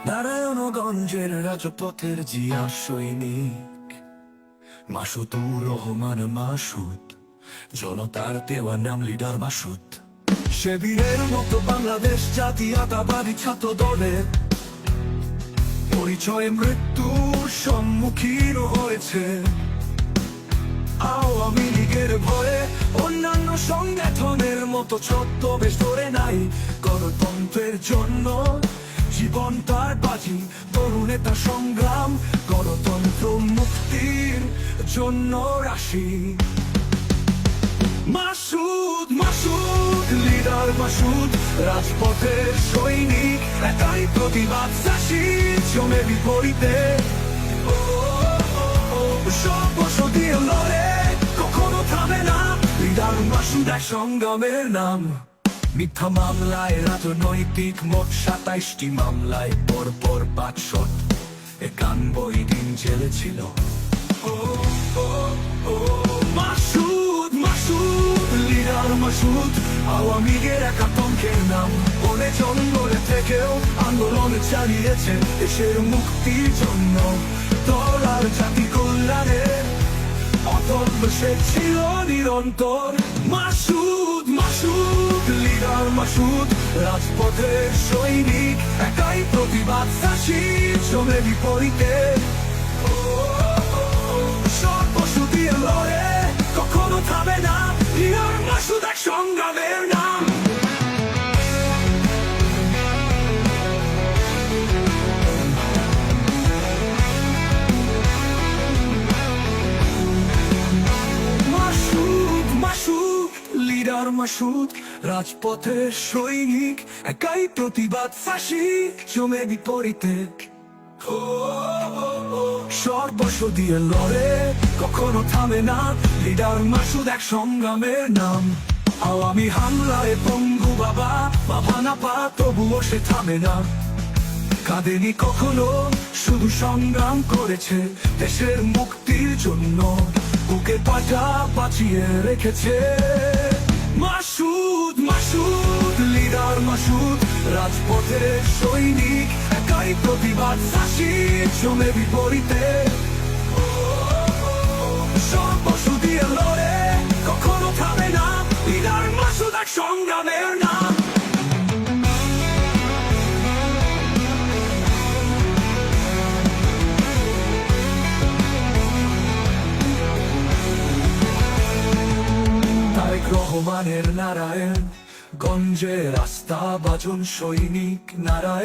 নারায়ণগঞ্জের রাজপথের জিয়া সৈনিক মাসুদুর রহমান মাসুদ, জনতার দেওয়া নাম লিডার মাসুদ। সে বীরের মতো বাংলাদেশ জাতীয়তাবাদী ছাত্র দলের পরিচয়ে মৃত্যুর সম্মুখীন হয়েছে। আওয়ামী লীগের ভয়ে অন্যান্য সংগঠনের মতো ছদ্মবেশ ধরে নাই, গণতন্ত্রের জন্য জীবন তার বাজি, তরুণ নেতা সংগ্রাম, গণতন্ত্র মুক্তির জন্য রাশি। মাসুদ মাসুদ লিডার মাসুদ, রাজপথের সৈনিক, একাই প্রতিবাদ চাষি, জমে বিপরীতে সর্বশক্তি লড়ে, কখনো থামে না। লিডার মাসুদ এক সংগ্রামের নাম। মিথ্যা মামলায় রাজনৈতিক মোট 27টি মামলায় পরপর 591 দিন জেলে ছিল। মাসুদ মাসুদ লিডার মাসুদ, আওয়ামী লীগের এক আতঙ্কের নাম। বনে জঙ্গলে থেকেও আন্দোলন চালিয়েছে দেশের মুক্তির জন্য, দল আর জাতি কল্যাণে অটল সে ছিল নিরন্তর। মাসুদ মাসুদ লিডার মাসুদ, রাজপথের সৈনিক, একাই প্রতিবাদ চাষি, জমে বিপরীতে সর্বশক্তি লড়ে, কখনো থামে না। লিডার মাসুদ এক সংগ্রামের নাম। লিডার মাসুদ, রাজপথের সৈনিক, একাই প্রতিবাদ চাষি, জমে বিপরীতে সর্বস্ব দিয়ে লড়ে, কখনো থামে না। লিডার মাসুদ এক সংগ্রামের নাম। আওয়ামী হামলায় পঙ্গু বাবা না পা, তবুও সে থামে না। কাঁদেনি কখনো, শুধু সংগ্রাম করেছে দেশের মুক্তির জন্য, বুকে পাটা বাঁচিয়ে রেখেছে। মাসুদ মাসুদ লিডার মাসুদ, রাজপথের সৈনিক, একাই প্রতিবাদ চাষি, জমে বিপরীতে সর্বস্ব দিয়ে লড়ে, কখনো থামে না। লিডার মাসুদ এক সংগ্রামের নাম। রহমানের নারায়ণ গঞ্জে রাস্তা বাজন সৈনিক নারায়ণ।